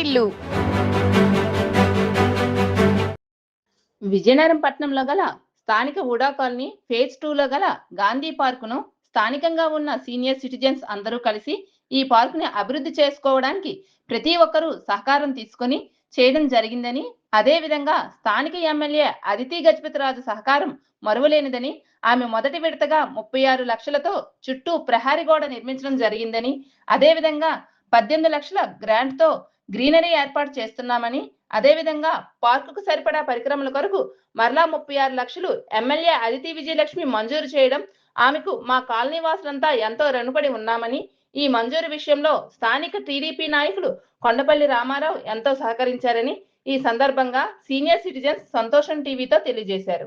వాకిళ్లు. విజయనగరం పట్టణంలో గల స్థానిక వుడా కాలనీ ఫేజ్ 2లో గల గాంధీ పార్కును స్థానికంగా ఉన్న సీనియర్ సిటిజన్స్ అందరూ కలిసి ఈ పార్కుని అభివృద్ధి చేసుకోవడానికి ప్రతి ఒక్కరూ సహకారం తీసుకొని చేయడం జరిగిందని, అదేవిధంగా స్థానిక ఎమ్మెల్యే అదితి గజపతిరాజు సహకారం మరువలేనిదని, ఆమె మొదటి విడతగా 36 లక్షలతో చుట్టూ ప్రహారీ గోడ నిర్మించడం జరిగిందని, అదేవిధంగా 18 లక్షల గ్రాంట్తో గ్రీనరీ ఏర్పాటు చేస్తున్నామని, అదేవిధంగా పార్కుకు సరిపడా పరికరముల కొరకు మరలా 36 లక్షలు ఎమ్మెల్యే అదితి విజయలక్ష్మి మంజూరు చేయడం, ఆమెకు మా కాలనీ వాసులంతా ఎంతో రుణపడి ఉన్నామని, ఈ మంజూరు విషయంలో స్థానిక టీడీపీ నాయకులు కొండపల్లి రామారావు ఎంతో సహకరించారని ఈ సందర్భంగా సీనియర్ సిటిజన్స్ సంతోషం టీవీతో తెలియజేశారు.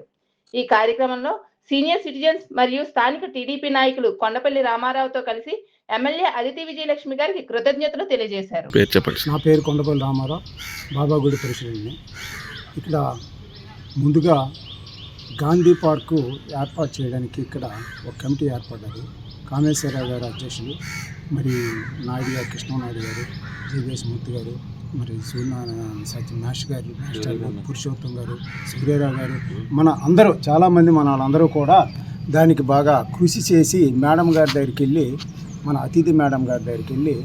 ఈ కార్యక్రమంలో సీనియర్ సిటిజన్స్ మరియు స్థానిక టీడీపీ నాయకులు కొండపల్లి రామారావుతో కలిసి ఎమ్మెల్యే అదితి విజయలక్ష్మి గారికి కృతజ్ఞతలు తెలియజేశారు. నా పేరు కొండపల్లి రామారావు, బాబాగుడి ప్రెసిడెంట్ని. ఇక్కడ ముందుగా గాంధీ పార్కు ఏర్పాటు చేయడానికి ఇక్కడ ఒక కమిటీ ఏర్పడ్డది. కామేశ్వరరావు గారు అధ్యక్షులు, మరి నాయుడు గారు, కృష్ణనాయుడు గారు, జేబీఎస్ మూర్తి గారు, మరి సత్యం నాష్ గారు, మాస్టర్ గారు, పురుషోత్తం గారు, సూర్యరావు గారు, మన అందరూ చాలామంది మన వాళ్ళందరూ కూడా దానికి బాగా కృషి చేసి మేడం గారి దగ్గరికి వెళ్ళి, మన అతిథి మేడం గారి దగ్గరికి వెళ్ళి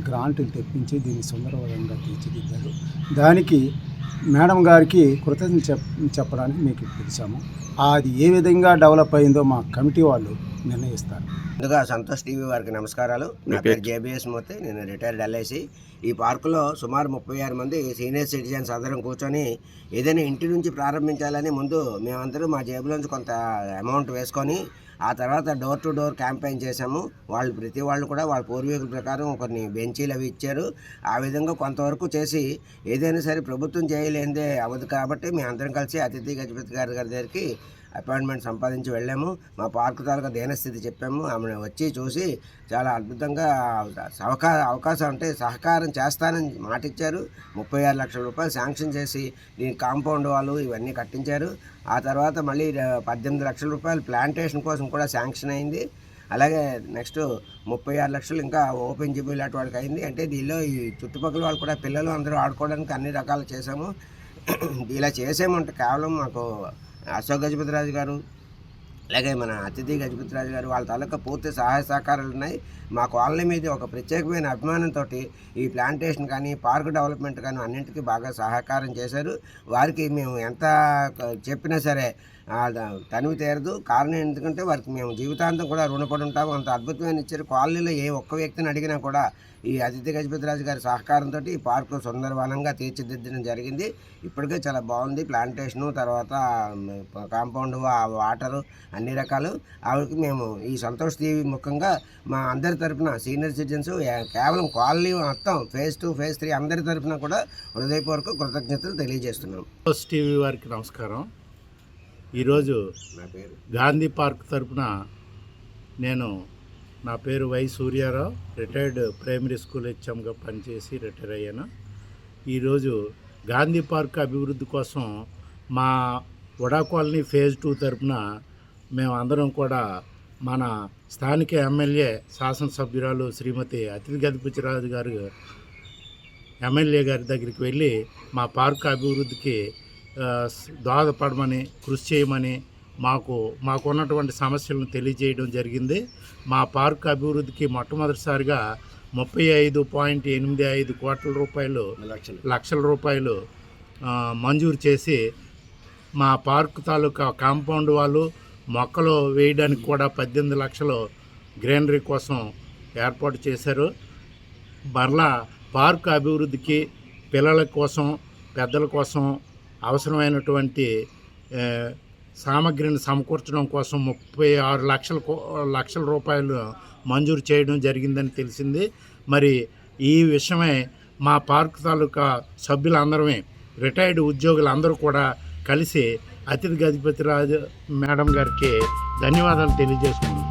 గ్రాంట్లు తెప్పించి దీన్ని సుందరవరంగా తీర్చిదిద్దారు. దానికి మేడం గారికి కృతజ్ఞత చెప్పడానికి మీకు పిలిచాము. అది ఏ విధంగా డెవలప్ అయిందో మా కమిటీ వాళ్ళు నిర్ణయిస్తారు. ముందుగా సంతోష్ టీవీ వారికి నమస్కారాలు. నా పేరు జేబీఎస్ మూర్తి, నేను రిటైర్డ్ ఎల్ఐసి. ఈ పార్కులో సుమారు 36 మంది సీనియర్ సిటిజన్స్ అందరం కూర్చొని ఏదైనా ఇంటి నుంచి ప్రారంభించాలని ముందు మేమందరూ మా జేబులోంచి కొంత అమౌంట్ వేసుకొని ఆ తర్వాత డోర్ టు డోర్ క్యాంపెయిన్ చేశాము. వాళ్ళు ప్రతి వాళ్ళు కూడా వాళ్ళ పూర్వీకుల ప్రకారం కొన్ని బెంచీలు అవి ఇచ్చారు. ఆ విధంగా కొంతవరకు చేసి ఏదైనా సరే ప్రభుత్వం చేయలేనిదే అవ్వదు కాబట్టి మేము అందరం కలిసి అతిథి గజపతి గారి దగ్గరికి అపాయింట్మెంట్ సంపాదించి వెళ్ళాము. మా పార్కు తాలూకా దీనస్థితి చెప్పాము. ఆమె వచ్చి చూసి చాలా అద్భుతంగా అవకాశం అంటే సహకారం చేస్తానని మాట ఇచ్చారు. 36 లక్షల రూపాయలు శాంక్షన్ చేసి దీనికి కాంపౌండ్ వాళ్ళు ఇవన్నీ కట్టించారు. ఆ తర్వాత మళ్ళీ 18 లక్షల రూపాయలు ప్లాంటేషన్ కోసం కూడా శాంక్షన్ అయింది. అలాగే నెక్స్ట్ 36 లక్షలు ఇంకా ఓపెన్ జిమ్ ఇలాంటి వాళ్ళకి అయింది. అంటే దీనిలో ఈ చుట్టుపక్కల వాళ్ళు కూడా పిల్లలు అందరూ ఆడుకోవడానికి అన్ని రకాలు చేసాము. ఇలా చేసామంటే కేవలం మాకు అశోక్ గజపతిరాజు గారు, అలాగే మన అతిథి గజపతిరాజు గారు వాళ్ళ తాలూకా పూర్తి సహాయ సహకారాలు ఉన్నాయి. మా కాలనీ మీద ఒక ప్రత్యేకమైన అభిమానంతో ఈ ప్లాంటేషన్ కానీ పార్క్ డెవలప్మెంట్ కానీ అన్నింటికీ బాగా సహకారం చేశారు. వారికి మేము ఎంత చెప్పినా సరే తనివి తీరదు. కారణం ఎందుకంటే వారికి మేము జీవితాంతం కూడా రుణపడి ఉంటాము. అంత అద్భుతమైన ఇచ్చారు. కాలనీలో ఏ ఒక్క వ్యక్తిని అడిగినా కూడా ఈ అతిథి గజపతిరాజు గారి సహకారంతో ఈ పార్కు సుందరవనంగా తీర్చిదిద్దడం జరిగింది. ఇప్పటికే చాలా బాగుంది. ప్లాంటేషను, తర్వాత కాంపౌండ్, వాటరు, అన్ని రకాలు. ఆవిడకి మేము ఈ సంతోష్ టీవీ ముఖ్యంగా మా అందరి తరఫున సీనియర్ సిటిజన్స్ కేవలం కాలనీ మొత్తం ఫేజ్ 2, ఫేజ్ 3 అందరి తరఫున కూడా హృదయపూర్వక కృతజ్ఞతలు తెలియజేస్తున్నాం. సంతోష్ టీవీ వారికి నమస్కారం. ఈరోజు గాంధీ పార్క్ తరఫున నా పేరు Y Suryarao, retired primary school హెచ్ఎంగా పనిచేసి రిటైర్ అయ్యాను. ఈరోజు గాంధీ పార్క్ అభివృద్ధి కోసం మా వడా కాలనీ ఫేజ్ 2 తరఫున మేము అందరం కూడా మన స్థానిక ఎమ్మెల్యే శాసనసభ్యురాలు శ్రీమతి అతిథి గజపతిరాజు గారు ఎమ్మెల్యే గారి దగ్గరికి వెళ్ళి మా పార్క్ అభివృద్ధికి దోహదపడమని, కృషి చేయమని మాకున్నటువంటి సమస్యలను తెలియజేయడం జరిగింది. మా పార్క్ అభివృద్ధికి మొట్టమొదటిసారిగా 35.85 లక్షల రూపాయలు మంజూరు చేసి మా పార్క్ తాలూకా కాంపౌండ్ వాళ్ళు మొక్కలు వేయడానికి కూడా 18 లక్షలు గ్రీనరీ కోసం ఏర్పాటు చేశారు. మరలా పార్క్ అభివృద్ధికి పిల్లల కోసం, పెద్దల కోసం అవసరమైనటువంటి సామగ్రిని సమకూర్చడం కోసం 36 లక్షల రూపాయలు మంజూరు చేయడం జరిగిందని తెలిసింది. మరి ఈ విషయమై మా పార్క్ తాలూకా సభ్యులందరమే, రిటైర్డ్ ఉద్యోగులందరూ కూడా కలిసి అతిథి గజపతిరాజు మేడం గారికి ధన్యవాదాలు తెలియజేసుకుంటున్నాం.